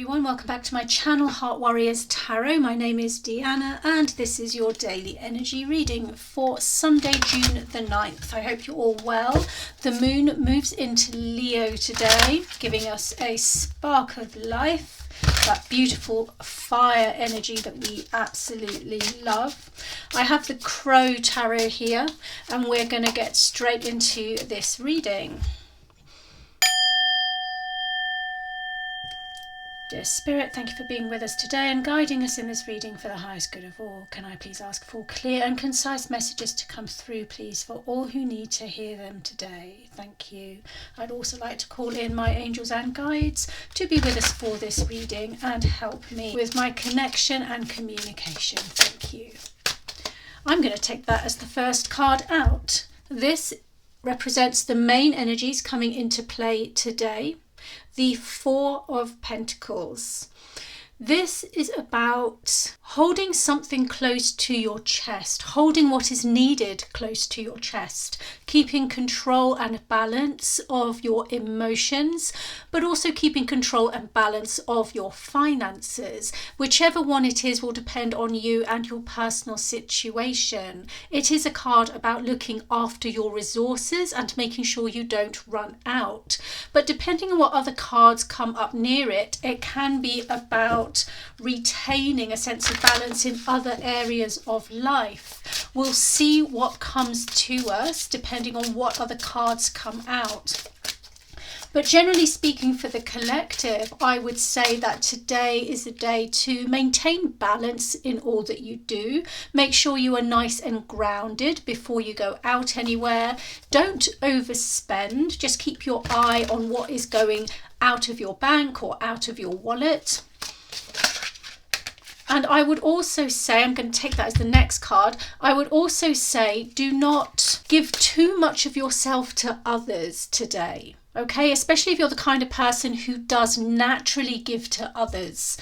everyone, welcome back to my channel Heart Warriors Tarot. My name is Deanna and this is your daily energy reading for Sunday, June the 9th. I hope you're all well. The moon moves into Leo today, giving us a spark of life, that beautiful fire energy that we absolutely love. I have the Crow Tarot here and we're going to get straight into this reading. Dear Spirit, thank you for being with us today and guiding us in this reading for the highest good of all. Can I please ask for clear and concise messages to come through, please, for all who need to hear them today? Thank you. I'd also like to call in my angels and guides to be with us for this reading and help me with my connection and communication. Thank you. I'm going to take that as the first card out. This represents the main energies coming into play today. The Four of Pentacles. This is about holding something close to your chest, holding what is needed close to your chest, keeping control and balance of your emotions, but also keeping control and balance of your finances. Whichever one it is will depend on you and your personal situation. It is a card about looking after your resources and making sure you don't run out. But depending on what other cards come up near it, it can be about retaining a sense of balance in other areas of life. We'll see what comes to us depending on what other cards come out. But generally speaking, for the collective, I would say that today is a day to maintain balance in all that you do. Make sure you are nice and grounded before you go out anywhere. Don't overspend. Just keep your eye on what is going out of your bank or out of your wallet. And I would also say, I'm going to take that as the next card, I would also say do not give too much of yourself to others today, okay? Especially if you're the kind of person who does naturally give to others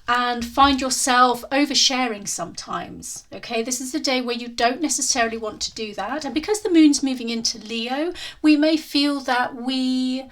and find yourself oversharing sometimes, okay? This is a day where you don't necessarily want to do that. And because the moon's moving into Leo, we may feel that we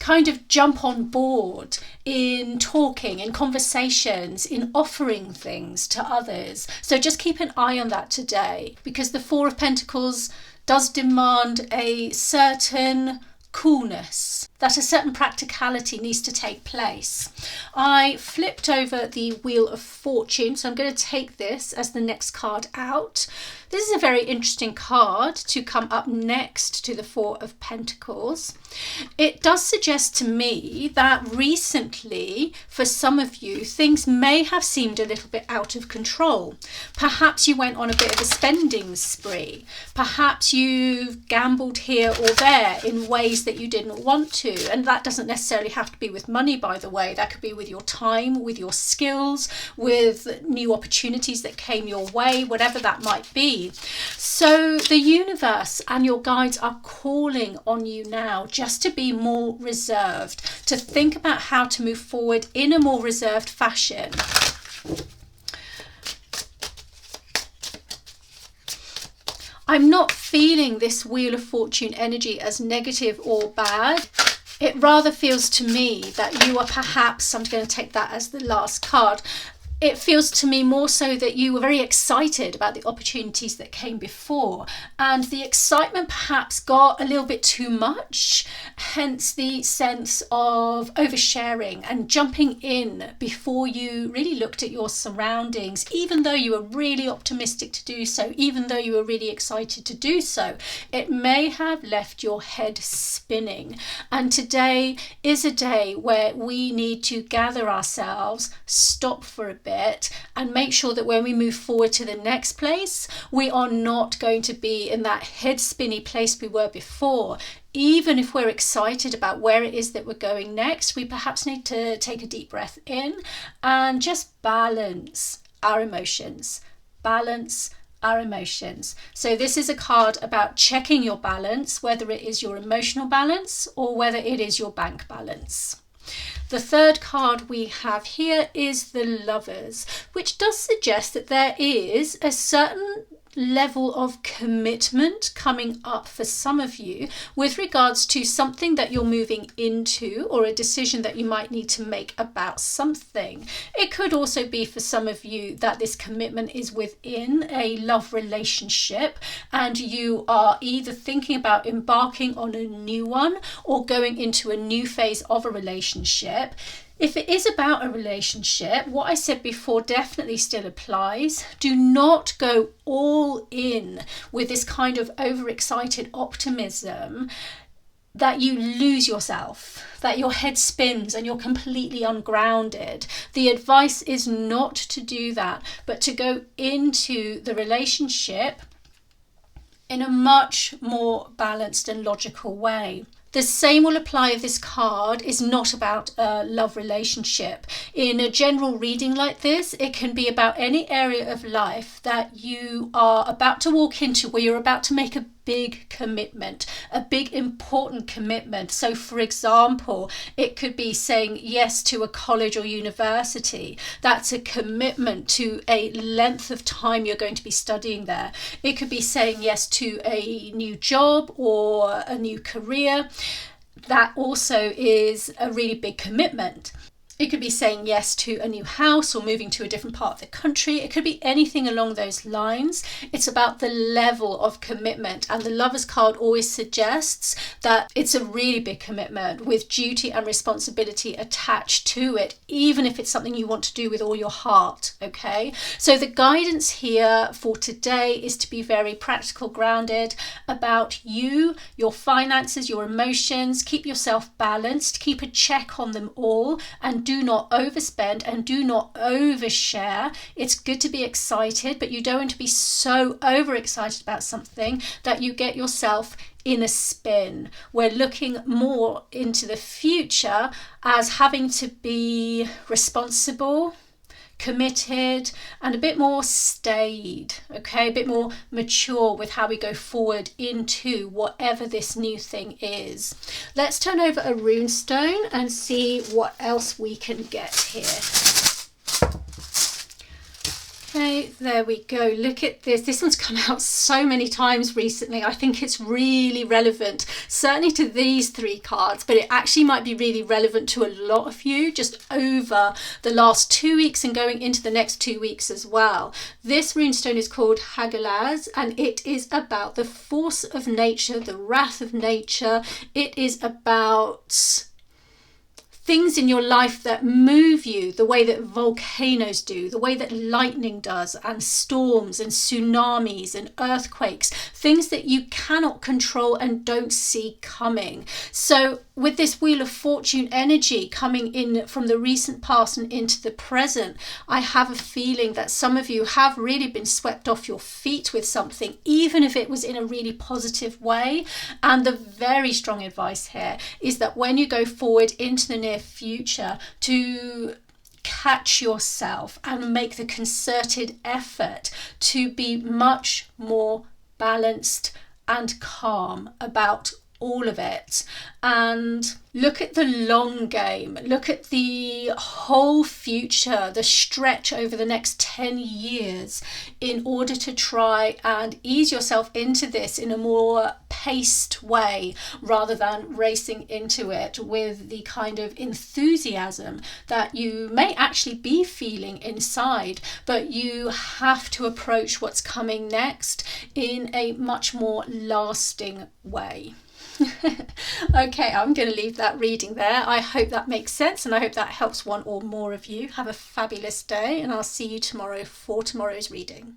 kind of jump on board in talking, in conversations, in offering things to others. So just keep an eye on that today, because the Four of Pentacles does demand a certain coolness, that a certain practicality needs to take place. I flipped over the Wheel of Fortune, so I'm going to take this as the next card out. This is a very interesting card to come up next to the Four of Pentacles. It does suggest to me that recently, for some of you, things may have seemed a little bit out of control. Perhaps you went on a bit of a spending spree. Perhaps you've gambled here or there in ways that you didn't want to. And that doesn't necessarily have to be with money, by the way. That could be with your time, with your skills, with new opportunities that came your way, whatever that might be. So the universe and your guides are calling on you now just to be more reserved, to think about how to move forward in a more reserved fashion. I'm not feeling this Wheel of Fortune energy as negative or bad. It rather feels to me that you are perhaps, I'm going to take that as the last card, it feels to me more so that you were very excited about the opportunities that came before, and the excitement perhaps got a little bit too much, hence the sense of oversharing and jumping in before you really looked at your surroundings, even though you were really optimistic to do so, even though you were really excited to do so. It may have left your head spinning, and today is a day where we need to gather ourselves, stop for a bit, and make sure that when we move forward to the next place, we are not going to be in that head spinny place we were before. Even if we're excited about where it is that we're going next, we perhaps need to take a deep breath in and just balance our emotions. Balance our emotions. So this is a card about checking your balance, whether it is your emotional balance or whether it is your bank balance. The third card we have here is the Lovers, which does suggest that there is a certain level of commitment coming up for some of you with regards to something that you're moving into, or a decision that you might need to make about something. It could also be for some of you that this commitment is within a love relationship, and you are either thinking about embarking on a new one or going into a new phase of a relationship. If it is about a relationship, what I said before definitely still applies. Do not go all in with this kind of overexcited optimism that you lose yourself, that your head spins and you're completely ungrounded. The advice is not to do that, but to go into the relationship in a much more balanced and logical way. The same will apply if this card is not about a love relationship. In a general reading like this, it can be about any area of life that you are about to walk into, where you're about to make a big commitment, a big important commitment. So for example, it could be saying yes to a college or university. That's a commitment to a length of time you're going to be studying there. It could be saying yes to a new job or a new career. That also is a really big commitment. It could be saying yes to a new house or moving to a different part of the country. It could be anything along those lines. It's about the level of commitment. And the Lovers card always suggests that it's a really big commitment with duty and responsibility attached to it, even if it's something you want to do with all your heart, okay? So the guidance here for today is to be very practical, grounded about you, your finances, your emotions. Keep yourself balanced, keep a check on them all, and do not overspend and do not overshare. It's good to be excited, but you don't want to be so overexcited about something that you get yourself in a spin. We're looking more into the future as having to be responsible, committed, and a bit more staid, okay, a bit more mature with how we go forward into whatever this new thing is. Let's turn over a rune stone and see what else we can get here. Okay, there we go. Look at this. This one's come out so many times recently. I think it's really relevant, certainly to these three cards, but it actually might be really relevant to a lot of you just over the last 2 weeks and going into the next 2 weeks as well. This runestone is called Hagalaz, and it is about the force of nature, the wrath of nature. It is about things in your life that move you the way that volcanoes do, the way that lightning does, and storms and tsunamis and earthquakes, things that you cannot control and don't see coming. So with this Wheel of Fortune energy coming in from the recent past and into the present, I have a feeling that some of you have really been swept off your feet with something, even if it was in a really positive way. And the very strong advice here is that when you go forward into the near future, to catch yourself and make the concerted effort to be much more balanced and calm about all of it, and look at the long game, look at the whole future, the stretch over the next 10 years in order to try and ease yourself into this in a more paced way rather than racing into it with the kind of enthusiasm that you may actually be feeling inside. But you have to approach what's coming next in a much more lasting way. Okay, I'm going to leave that reading there. I hope that makes sense, and I hope that helps one or more of you. Have a fabulous day, and I'll see you tomorrow for tomorrow's reading.